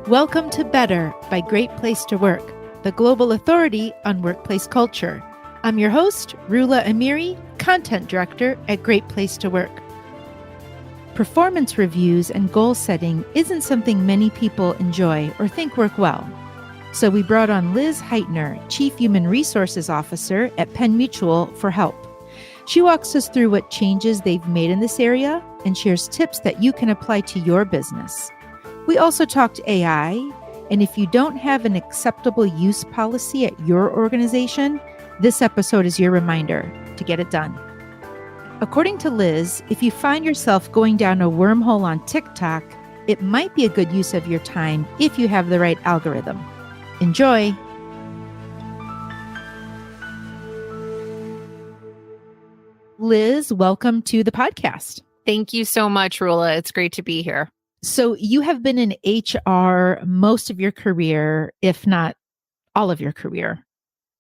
Welcome to Better by Great Place to Work, the global authority on workplace culture. I'm your host, Rula Amiri, Content Director at Great Place to Work. Performance reviews and goal setting isn't something many people enjoy or think work well. So we brought on Liz Heitner, Chief Human Resources Officer at Penn Mutual, for help. She walks us through what changes they've made in this area and shares tips that you can apply to your business. We also talked AI, and if you don't have an acceptable use policy at your organization, this episode is your reminder to get it done. According to Liz, if you find yourself going down a wormhole on TikTok, it might be a good use of your time if you have the right algorithm. Enjoy! Liz, welcome to the podcast. Thank you so much, Rula. It's great to be here. So you have been in HR most of your career, if not all of your career.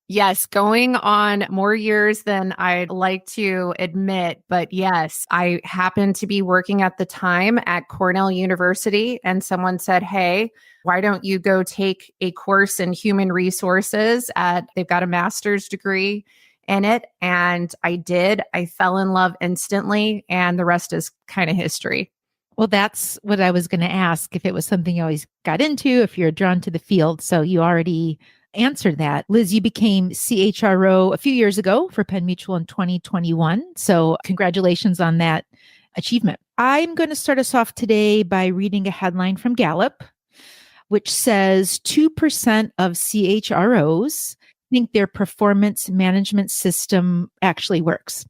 Yes, going on more years than I'd like to admit. But yes, I happened to be working at the time at Cornell University, and someone said, hey, why don't you go take a course in human resources they've got a master's degree in it. And I did. I fell in love instantly, and the rest is kind of history. Well, that's what I was going to ask, if it was something you always got into, if you're drawn to the field. So you already answered that. Liz, you became CHRO a few years ago for Penn Mutual in 2021. So congratulations on that achievement. I'm going to start us off today by reading a headline from Gallup, which says 2% of CHROs think their performance management system actually works.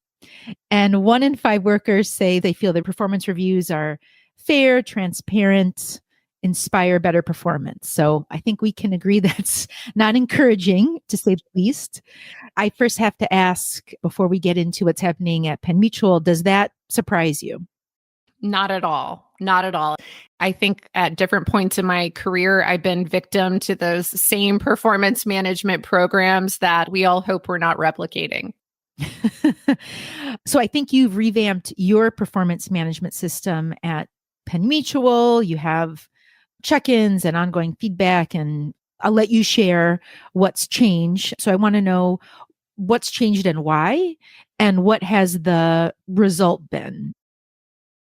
And 1 in 5 workers say they feel their performance reviews are fair, transparent, inspire better performance. So I think we can agree that's not encouraging, to say the least. I first have to ask, before we get into what's happening at Penn Mutual, does that surprise you? Not at all. Not at all. I think at different points in my career, I've been victim to those same performance management programs that we all hope we're not replicating. So I think you've revamped your performance management system at Penn Mutual. You have check-ins and ongoing feedback, and I'll let you share what's changed. So I want to know what's changed and why, and what has the result been.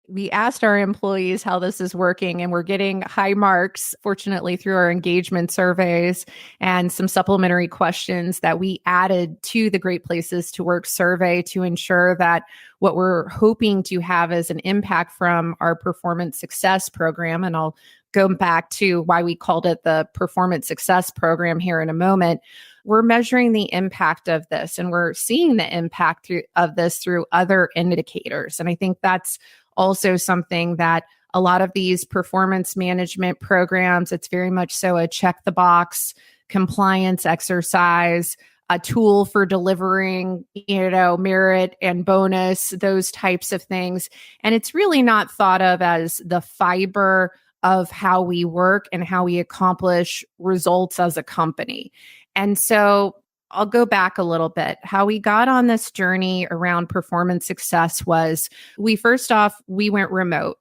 We asked our employees how this is working, and we're getting high marks, fortunately, through our engagement surveys and some supplementary questions that we added to the Great Places to Work survey to ensure that what we're hoping to have as an impact from our performance success program, and I'll go back to why we called it the performance success program here in a moment. We're measuring the impact of this, and we're seeing the impact of this through other indicators. And I think that's also something that a lot of these performance management programs, it's very much so a check the box compliance exercise, a tool for delivering, merit and bonus, those types of things. And it's really not thought of as the fiber of how we work and how we accomplish results as a company. And so I'll go back a little bit. How we got on this journey around performance success was we went remote,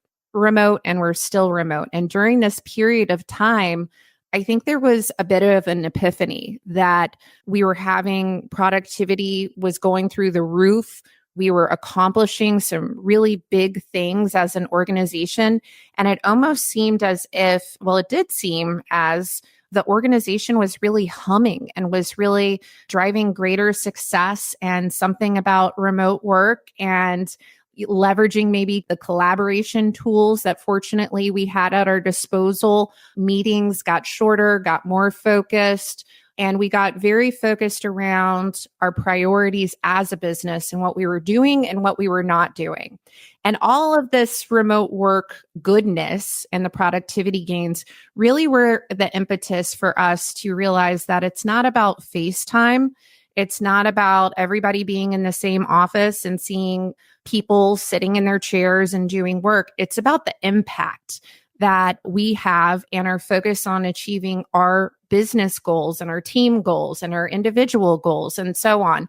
and we're still remote. And during this period of time, I think there was a bit of an epiphany that we were having productivity was going through the roof. We were accomplishing some really big things as an organization. And it almost seemed as if, it did seem as the organization was really humming and was really driving greater success, and something about remote work and leveraging maybe the collaboration tools that fortunately we had at our disposal. Meetings got shorter, got more focused, and we got very focused around our priorities as a business and what we were doing and what we were not doing. And all of this remote work goodness and the productivity gains really were the impetus for us to realize that it's not about FaceTime. It's not about everybody being in the same office and seeing people sitting in their chairs and doing work. It's about the impact that we have and our focus on achieving our business goals and our team goals and our individual goals and so on.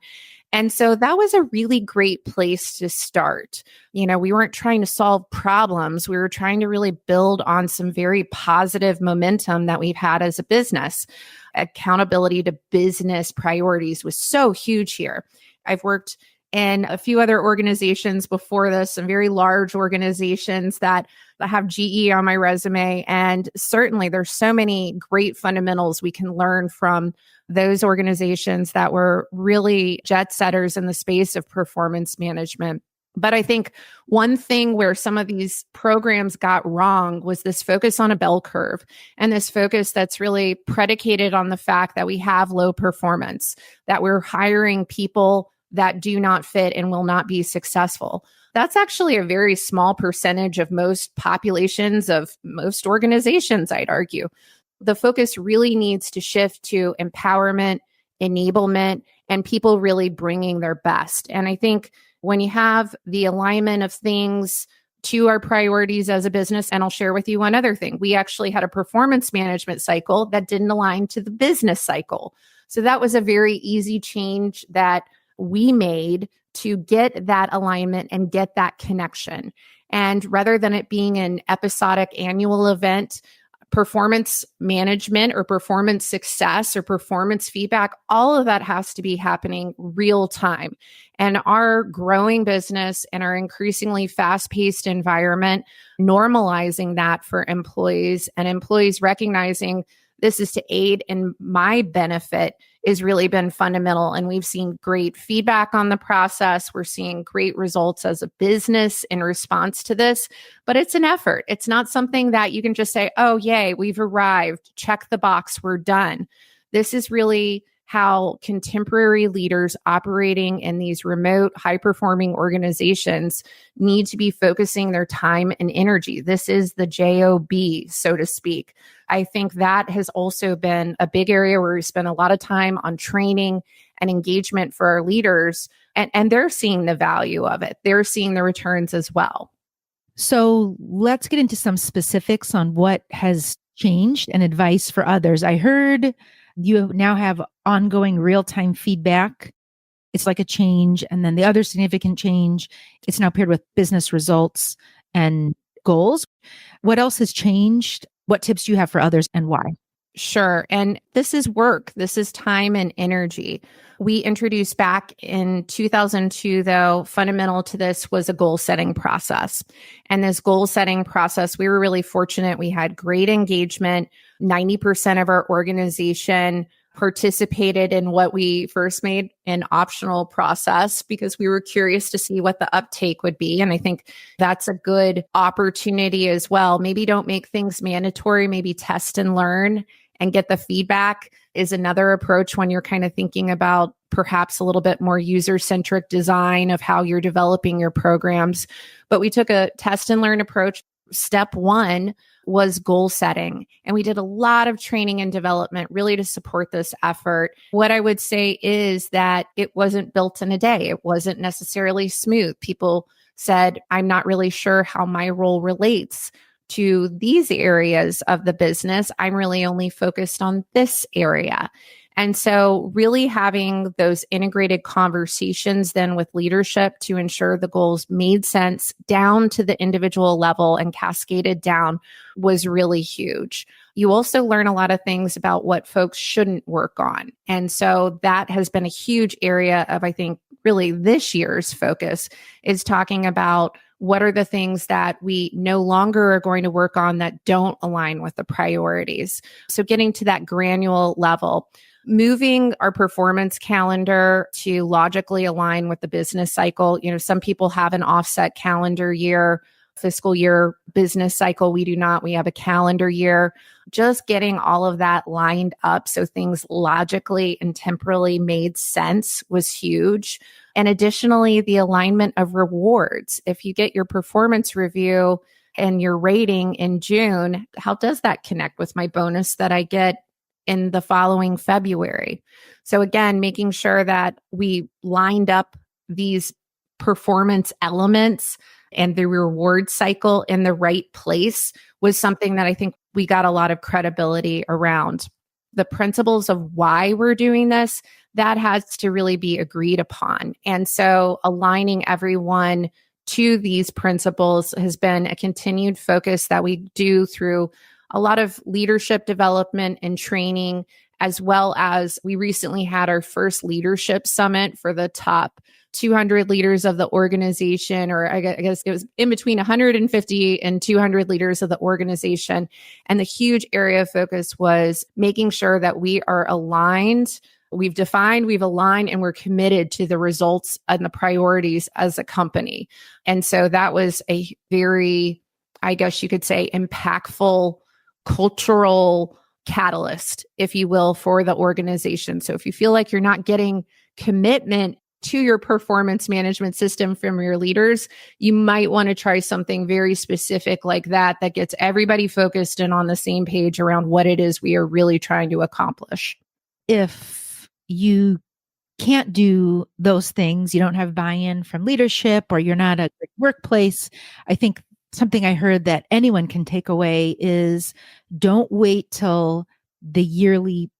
And so that was a really great place to start. We weren't trying to solve problems. We were trying to really build on some very positive momentum that we've had as a business. Accountability to business priorities was so huge here. I've worked in a few other organizations before this, some very large organizations that have GE on my resume. And certainly there's so many great fundamentals we can learn from those organizations that were really jet setters in the space of performance management. But I think one thing where some of these programs got wrong was this focus on a bell curve, and this focus that's really predicated on the fact that we have low performance, that we're hiring people that do not fit and will not be successful. That's actually a very small percentage of most populations of most organizations, I'd argue. The focus really needs to shift to empowerment, enablement, and people really bringing their best. And I think when you have the alignment of things to our priorities as a business, and I'll share with you one other thing. We actually had a performance management cycle that didn't align to the business cycle. So that was a very easy change that we made to get that alignment and get that connection. And rather than it being an episodic annual event, performance management or performance success or performance feedback, all of that has to be happening real time. And our growing business and our increasingly fast-paced environment, normalizing that for employees and employees recognizing this is to aid in my benefit has really been fundamental. And we've seen great feedback on the process. We're seeing great results as a business in response to this, but it's an effort. It's not something that you can just say, oh, yay, we've arrived, check the box, we're done. This is really how contemporary leaders operating in these remote, high-performing organizations need to be focusing their time and energy. This is the job, so to speak. I think that has also been a big area where we spend a lot of time on training and engagement for our leaders, and they're seeing the value of it. They're seeing the returns as well. So let's get into some specifics on what has changed and advice for others. I heard you now have ongoing real-time feedback. It's like a change. And then the other significant change, it's now paired with business results and goals. What else has changed? What tips do you have for others and why? Sure. And this is work. This is time and energy. We introduced back in 2002, though, fundamental to this was a goal setting process. And this goal setting process, we were really fortunate. We had great engagement. 90% of our organization participated in what we first made an optional process because we were curious to see what the uptake would be. And I think that's a good opportunity as well. Maybe don't make things mandatory, maybe test and learn and get the feedback is another approach when you're kind of thinking about perhaps a little bit more user-centric design of how you're developing your programs. But we took a test and learn approach. Step one was goal setting. And we did a lot of training and development really to support this effort. What I would say is that it wasn't built in a day. It wasn't necessarily smooth. People said, I'm not really sure how my role relates to these areas of the business. I'm really only focused on this area. And so really having those integrated conversations then with leadership to ensure the goals made sense down to the individual level and cascaded down was really huge. You also learn a lot of things about what folks shouldn't work on. And so that has been a huge area of, I think, really this year's focus is talking about what are the things that we no longer are going to work on that don't align with the priorities. So getting to that granular level. Moving our performance calendar to logically align with the business cycle. Some people have an offset calendar year, fiscal year business cycle. We do not. We have a calendar year. Just getting all of that lined up so things logically and temporally made sense was huge. And additionally, the alignment of rewards. If you get your performance review and your rating in June, how does that connect with my bonus that I get in the following February? So again, making sure that we lined up these performance elements and the reward cycle in the right place was something that I think we got a lot of credibility around. The principles of why we're doing this, that has to really be agreed upon. And so aligning everyone to these principles has been a continued focus that we do through a lot of leadership development and training, as well as we recently had our first leadership summit for the top 200 leaders of the organization, or I guess it was in between 150 and 200 leaders of the organization. And the huge area of focus was making sure that we are aligned. We've defined, we've aligned, and we're committed to the results and the priorities as a company. And so that was a very, I guess you could say, impactful cultural catalyst, if you will, for the organization. So if you feel like you're not getting commitment to your performance management system from your leaders, you might want to try something very specific like that gets everybody focused and on the same page around what it is we are really trying to accomplish. If you can't do those things, you don't have buy-in from leadership, or you're not a good workplace, I think something I heard that anyone can take away is don't wait till the yearly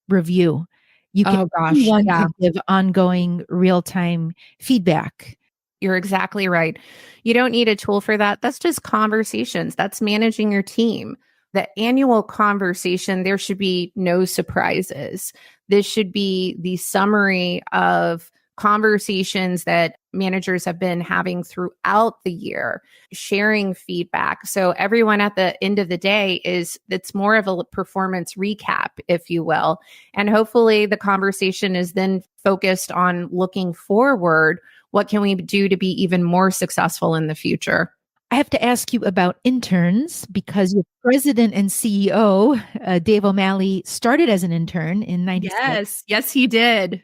review. You can, anyone can give ongoing real-time feedback. You're exactly right. You don't need a tool for that. That's just conversations. That's managing your team. The annual conversation, there should be no surprises. This should be the summary of conversations that managers have been having throughout the year, sharing feedback. So everyone at the end of the day it's more of a performance recap, if you will. And hopefully the conversation is then focused on looking forward. What can we do to be even more successful in the future? I have to ask you about interns, because your president and CEO, Dave O'Malley, started as an intern in 96. Yes, he did.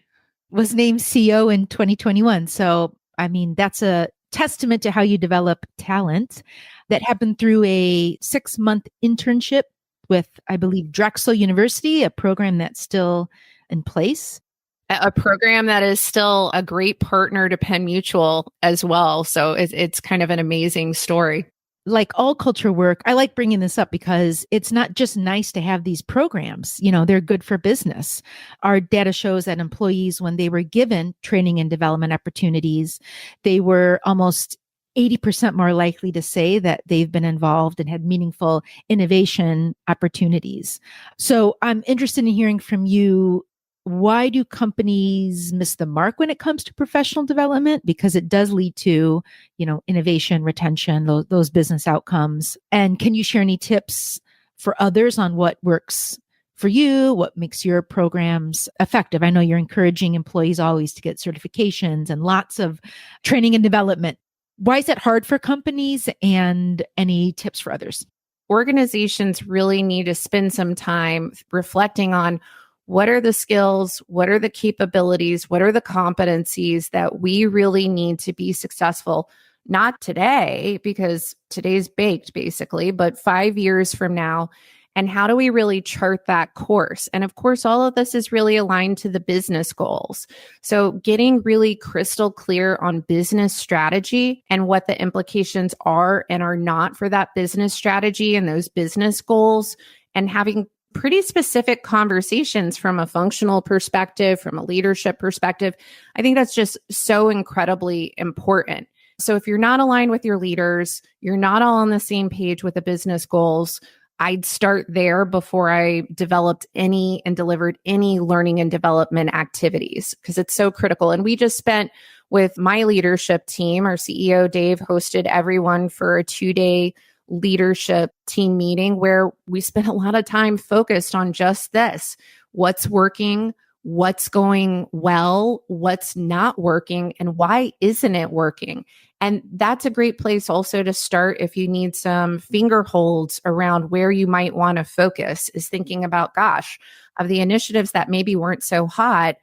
Was named CEO in 2021. So, I mean, that's a testament to how you develop talent. That happened through a 6-month internship with, I believe, Drexel University, a program that's still in place. A program that is still a great partner to Penn Mutual as well. So it's kind of an amazing story. Like all culture work, I like bringing this up because it's not just nice to have these programs. You know, they're good for business. Our data shows that employees, when they were given training and development opportunities, they were almost 80% more likely to say that they've been involved and had meaningful innovation opportunities. So I'm interested in hearing from you. Why do companies miss the mark when it comes to professional development? Because it does lead to, innovation, retention, those business outcomes. And can you share any tips for others on what works for you? What makes your programs effective? I know you're encouraging employees always to get certifications and lots of training and development. Why is that hard for companies, and any tips for others? Organizations really need to spend some time reflecting on what are the skills, what are the capabilities, what are the competencies that we really need to be successful, not today, because today's baked basically, but 5 years from now. And how do we really chart that course? And of course, all of this is really aligned to the business goals. So getting really crystal clear on business strategy and what the implications are and are not for that business strategy and those business goals, and having pretty specific conversations from a functional perspective, from a leadership perspective. I think that's just so incredibly important. So if you're not aligned with your leaders, you're not all on the same page with the business goals, I'd start there before I developed any and delivered any learning and development activities, because it's so critical. And we just spent with my leadership team, our CEO, Dave, hosted everyone for a 2-day leadership team meeting where we spent a lot of time focused on just this: what's working, what's going well, what's not working, and why isn't it working? And that's a great place also to start if you need some finger holds around where you might want to focus, is thinking about, gosh, of the initiatives that maybe weren't so hot,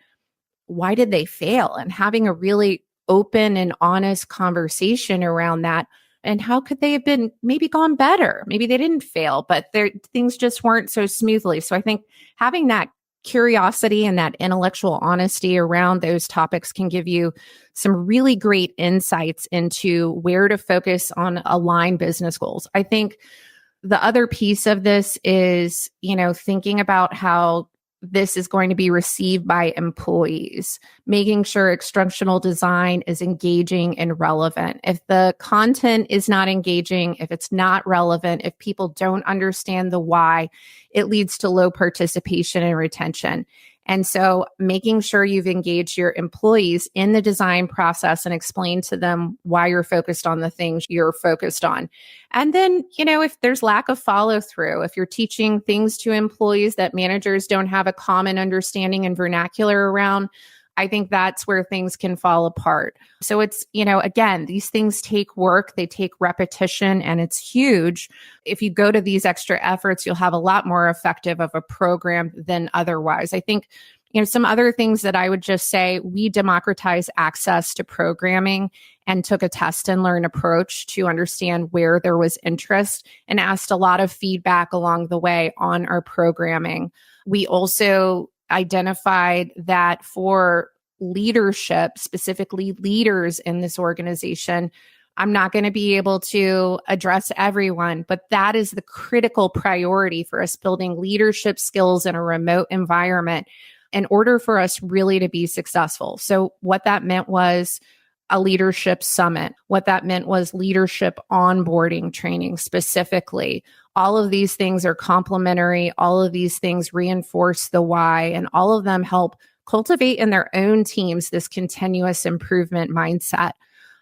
why did they fail? And having a really open and honest conversation around that. And how could they have been maybe gone better? Maybe they didn't fail, but things just weren't so smoothly. So I think having that curiosity and that intellectual honesty around those topics can give you some really great insights into where to focus on aligned business goals. I think the other piece of this is, thinking about how this is going to be received by employees, making sure instructional design is engaging and relevant. If the content is not engaging, if it's not relevant, if people don't understand the why, it leads to low participation and retention. And so making sure you've engaged your employees in the design process and explained to them why you're focused on the things you're focused on. And then, if there's lack of follow through, if you're teaching things to employees that managers don't have a common understanding and vernacular around, I think that's where things can fall apart. So it's, again, these things take work, they take repetition, and it's huge. If you go to these extra efforts, you'll have a lot more effective of a program than otherwise. I think, some other things that I would just say, we democratize access to programming and took a test and learn approach to understand where there was interest and asked a lot of feedback along the way on our programming. We also identified that for leadership, specifically leaders in this organization, I'm not going to be able to address everyone, but that is the critical priority for us building leadership skills in a remote environment in order for us really to be successful. So what that meant was a leadership summit. What that meant was leadership onboarding training specifically. All of these things are complementary. All of these things reinforce the why, and all of them help cultivate in their own teams this continuous improvement mindset.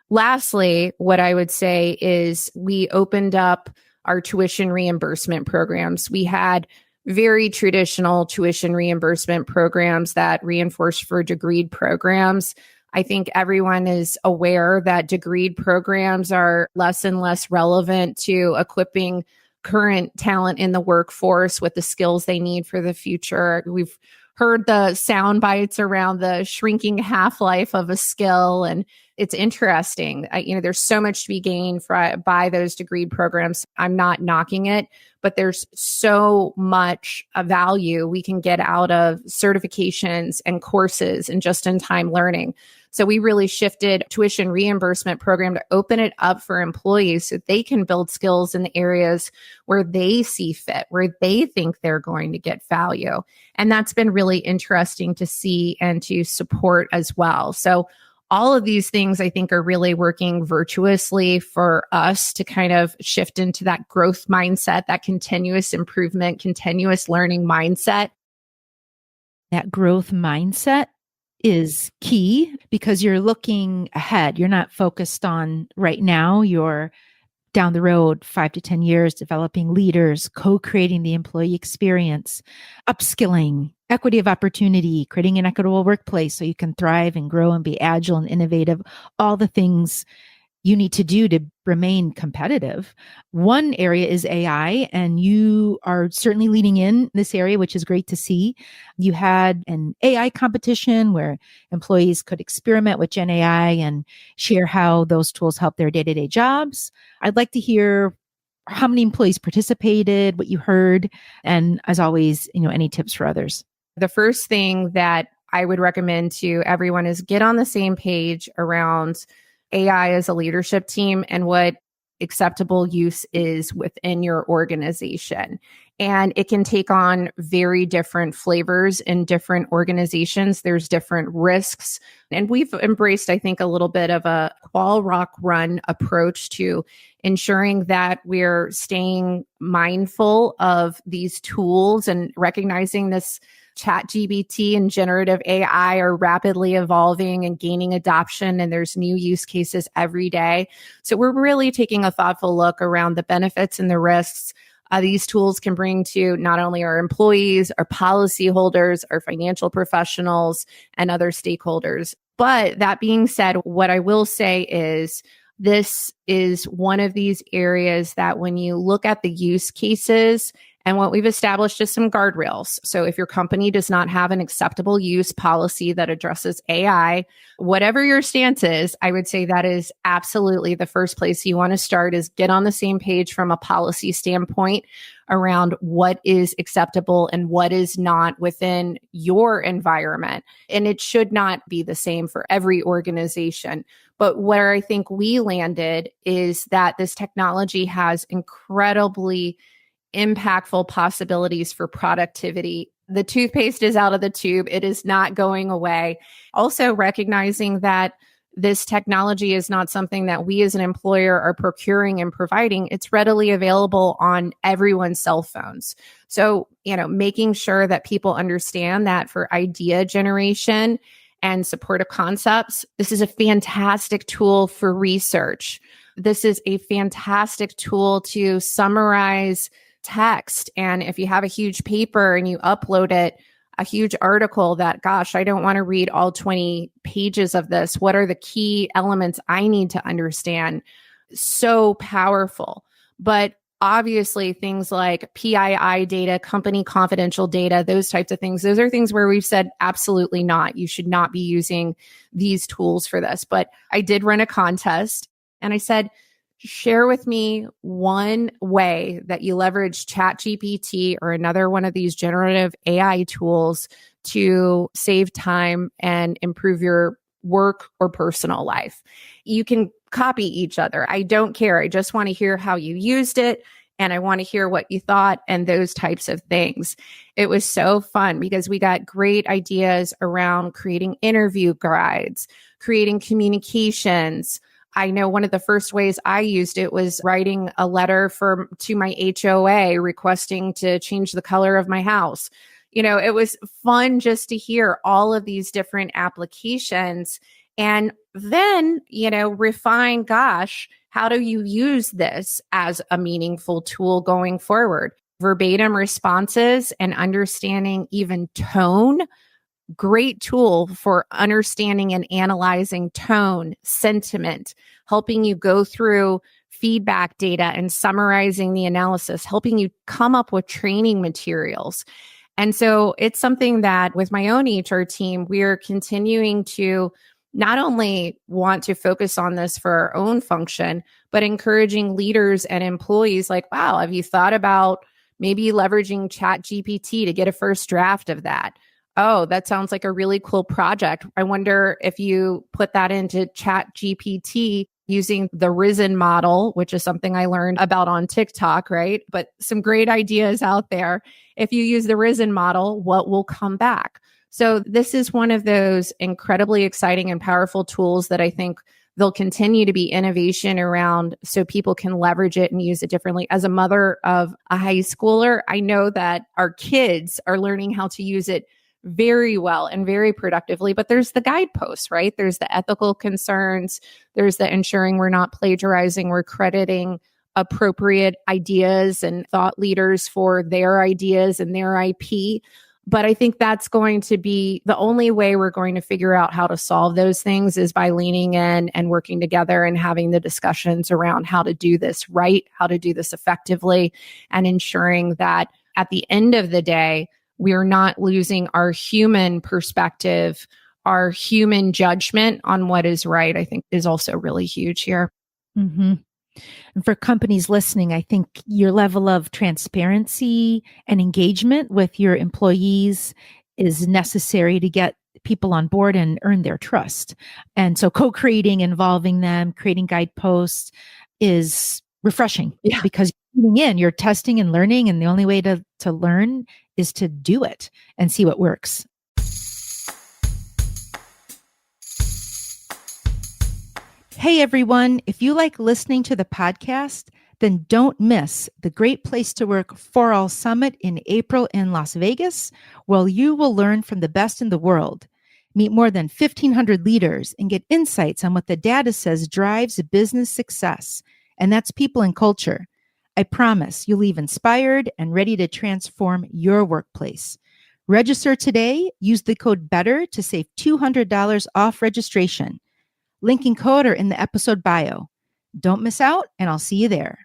Lastly, what I would say is we opened up our tuition reimbursement programs. We had very traditional tuition reimbursement programs that reinforce for degreed programs. I think everyone is aware that degreed programs are less and less relevant to equipping current talent in the workforce with the skills they need for the future. We've heard the sound bites around the shrinking half-life of a skill, and it's interesting. There's so much to be gained by those degreed programs. I'm not knocking it, but there's so much value we can get out of certifications and courses and just-in-time learning. So we really shifted tuition reimbursement program to open it up for employees so they can build skills in the areas where they see fit, where they think they're going to get value. And that's been really interesting to see and to support as well. So all of these things, I think, are really working virtuously for us to kind of shift into that growth mindset, that continuous improvement, continuous learning mindset. That growth mindset is key because you're looking ahead. You're not focused on right now. You're down the road 5 to 10 years, developing leaders, co-creating the employee experience, upskilling, equity of opportunity, creating an equitable workplace so you can thrive and grow and be agile and innovative, all the things you need to do to remain competitive. One area is AI, and you are certainly leading in this area, which is great to see. You had an AI competition where employees could experiment with Gen AI and share how those tools help their day-to-day jobs. I'd like to hear how many employees participated, what you heard, and as always, any tips for others. The first thing that I would recommend to everyone is get on the same page around AI as a leadership team and what acceptable use is within your organization. And it can take on very different flavors in different organizations. There's different risks. And we've embraced, I think, a little bit of a crawl, rock, run approach to ensuring that we're staying mindful of these tools and recognizing this ChatGPT and generative AI are rapidly evolving and gaining adoption, and there's new use cases every day. So we're really taking a thoughtful look around the benefits and the risks these tools can bring to not only our employees, our policyholders, our financial professionals, and other stakeholders. But that being said, what I will say is this is one of these areas that when you look at the use cases, and what we've established is some guardrails. So if your company does not have an acceptable use policy that addresses AI, whatever your stance is, I would say that is absolutely the first place you want to start is get on the same page from a policy standpoint around what is acceptable and what is not within your environment. And it should not be the same for every organization. But where I think we landed is that this technology has incredibly impactful possibilities for productivity The toothpaste is out of the tube. It is not going away. Also recognizing that this technology is not something that we as an employer are procuring and providing. It's readily available on everyone's cell phones. So, making sure that people understand that for idea generation and supportive concepts, this is a fantastic tool for research. This is a fantastic tool to summarize text. And if you have a huge paper and you upload it, a huge article that, gosh, I don't want to read all 20 pages of this. What are the key elements I need to understand? So powerful. But obviously things like PII data, company confidential data, those types of things, those are things where we've said, absolutely not. You should not be using these tools for this. But I did run a contest and I said, share with me one way that you leverage ChatGPT or another one of these generative AI tools to save time and improve your work or personal life. You can copy each other. I don't care. I just want to hear how you used it. And I want to hear what you thought and those types of things. It was so fun because we got great ideas around creating interview guides, creating communications. I know one of the first ways I used it was writing a letter to my HOA requesting to change the color of my house. It was fun just to hear all of these different applications and then, refine, gosh, how do you use this as a meaningful tool going forward? Verbatim responses and understanding even tone. Great tool for understanding and analyzing tone, sentiment, helping you go through feedback data and summarizing the analysis, helping you come up with training materials. And so it's something that with my own HR team, we're continuing to not only want to focus on this for our own function, but encouraging leaders and employees like, wow, have you thought about maybe leveraging ChatGPT to get a first draft of that? Oh, that sounds like a really cool project. I wonder if you put that into ChatGPT using the Risen model, which is something I learned about on TikTok, right? But some great ideas out there. If you use the Risen model, what will come back? So this is one of those incredibly exciting and powerful tools that I think there'll continue to be innovation around so people can leverage it and use it differently. As a mother of a high schooler, I know that our kids are learning how to use it very well and very productively, but there's the guideposts, right? There's the ethical concerns. There's the ensuring we're not plagiarizing, we're crediting appropriate ideas and thought leaders for their ideas and their IP. But I think that's going to be the only way we're going to figure out how to solve those things is by leaning in and working together and having the discussions around how to do this right, how to do this effectively, and ensuring that at the end of the day, we're not losing our human perspective, our human judgment on what is right, I think is also really huge here. Mm-hmm. And for companies listening, I think your level of transparency and engagement with your employees is necessary to get people on board and earn their trust. And so co-creating, involving them, creating guideposts is refreshing because you're testing and learning. And the only way to learn is to do it and see what works. Hey, everyone. If you like listening to the podcast, then don't miss the Great Place to Work For All Summit in April in Las Vegas, where you will learn from the best in the world, meet more than 1,500 leaders, and get insights on what the data says drives business success. And that's people and culture. I promise you'll leave inspired and ready to transform your workplace. Register today. Use the code BETTER to save $200 off registration. Link and code are in the episode bio. Don't miss out, and I'll see you there.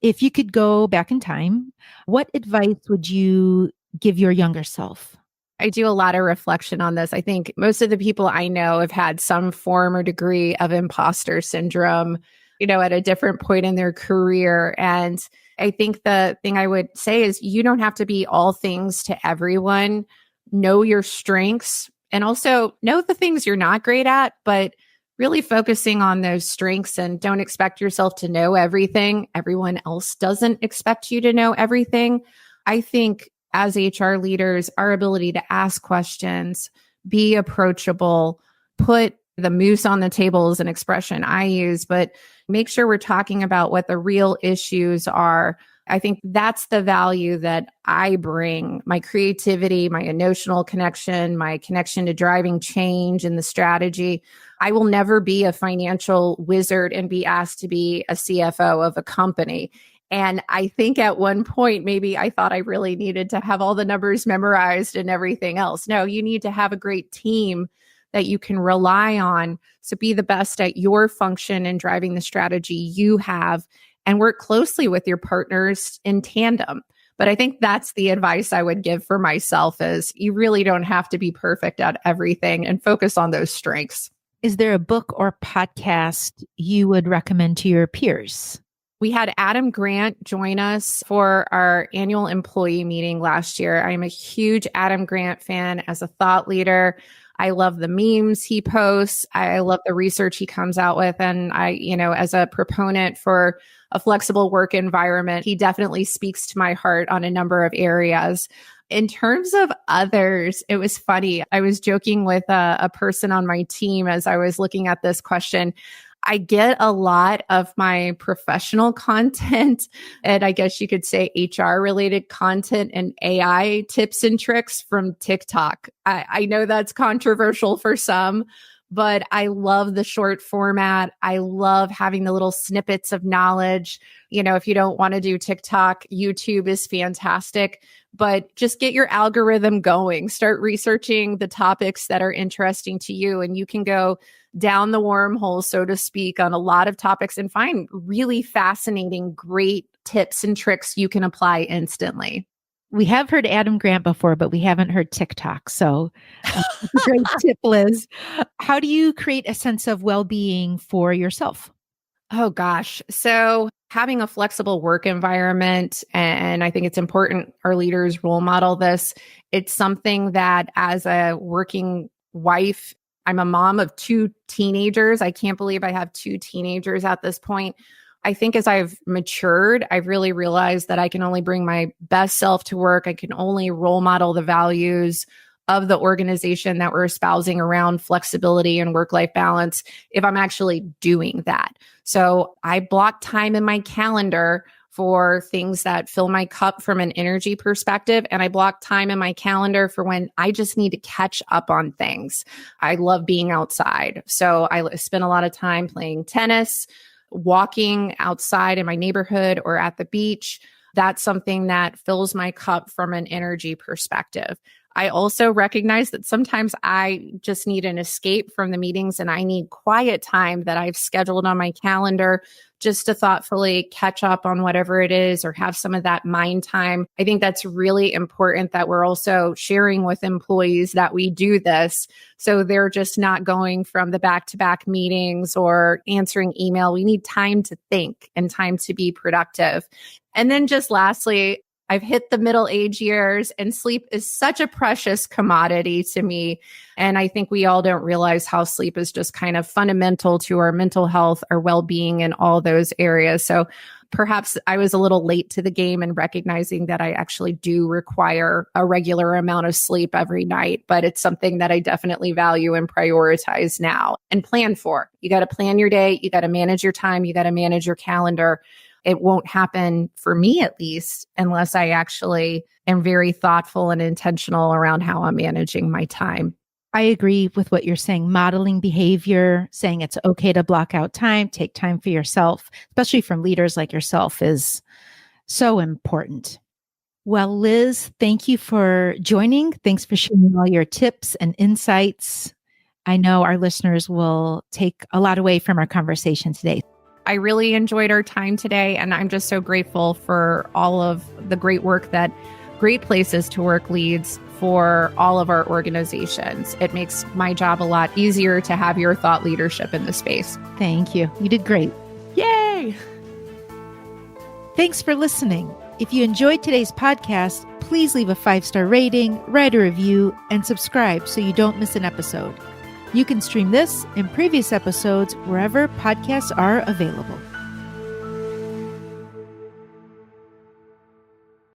If you could go back in time, what advice would you give your younger self? I do a lot of reflection on this. I think most of the people I know have had some form or degree of imposter syndrome, at a different point in their career. And I think the thing I would say is you don't have to be all things to everyone. Know your strengths and also know the things you're not great at, but really focusing on those strengths and don't expect yourself to know everything. Everyone else doesn't expect you to know everything. I think as HR leaders, our ability to ask questions, be approachable, put the moose on the table is an expression I use, but make sure we're talking about what the real issues are. I think that's the value that I bring, my creativity, my emotional connection, my connection to driving change and the strategy. I will never be a financial wizard and be asked to be a CFO of a company. And I think at one point, maybe I thought I really needed to have all the numbers memorized and everything else. No, you need to have a great team that you can rely on. So be the best at your function and driving the strategy you have and work closely with your partners in tandem. But I think that's the advice I would give for myself is you really don't have to be perfect at everything and focus on those strengths. Is there a book or podcast you would recommend to your peers? We had Adam Grant join us for our annual employee meeting last year. I'm a huge Adam Grant fan as a thought leader. I love the memes he posts. I love the research he comes out with. And as a proponent for a flexible work environment, he definitely speaks to my heart on a number of areas. In terms of others, it was funny. I was joking with a person on my team as I was looking at this question. I get a lot of my professional content, and I guess you could say HR related content and AI tips and tricks from TikTok. I know that's controversial for some, but I love the short format. I love having the little snippets of knowledge. If you don't want to do TikTok, YouTube is fantastic, but just get your algorithm going. Start researching the topics that are interesting to you, and you can go down the wormhole, so to speak, on a lot of topics and find really fascinating, great tips and tricks you can apply instantly. We have heard Adam Grant before, but we haven't heard TikTok. So great tip, Liz. How do you create a sense of well-being for yourself? Oh, gosh. So having a flexible work environment, and I think it's important our leaders role model this. It's something that as a working wife, I'm a mom of 2 teenagers. I can't believe I have 2 teenagers at this point. I think as I've matured, I've really realized that I can only bring my best self to work. I can only role model the values of the organization that we're espousing around flexibility and work-life balance if I'm actually doing that. So I block time in my calendar for things that fill my cup from an energy perspective. And I block time in my calendar for when I just need to catch up on things. I love being outside. So I spend a lot of time playing tennis, walking outside in my neighborhood or at the beach. That's something that fills my cup from an energy perspective. I also recognize that sometimes I just need an escape from the meetings and I need quiet time that I've scheduled on my calendar just to thoughtfully catch up on whatever it is or have some of that mind time. I think that's really important that we're also sharing with employees that we do this. So they're just not going from the back-to-back meetings or answering email. We need time to think and time to be productive. And then just lastly, I've hit the middle age years and sleep is such a precious commodity to me. And I think we all don't realize how sleep is just kind of fundamental to our mental health, our well-being in all those areas. So perhaps I was a little late to the game in recognizing that I actually do require a regular amount of sleep every night, but it's something that I definitely value and prioritize now and plan for. You got to plan your day. You got to manage your time. You got to manage your calendar. It won't happen for me, at least, unless I actually am very thoughtful and intentional around how I'm managing my time. I agree with what you're saying. Modeling behavior, saying it's okay to block out time, take time for yourself, especially from leaders like yourself, is so important. Well, Liz, thank you for joining. Thanks for sharing all your tips and insights. I know our listeners will take a lot away from our conversation today. I really enjoyed our time today, and I'm just so grateful for all of the great work that Great Places to Work leads for all of our organizations. It makes my job a lot easier to have your thought leadership in the space. Thank you. You did great. Yay! Thanks for listening. If you enjoyed today's podcast, please leave a 5-star rating, write a review, and subscribe so you don't miss an episode. You can stream this and previous episodes wherever podcasts are available.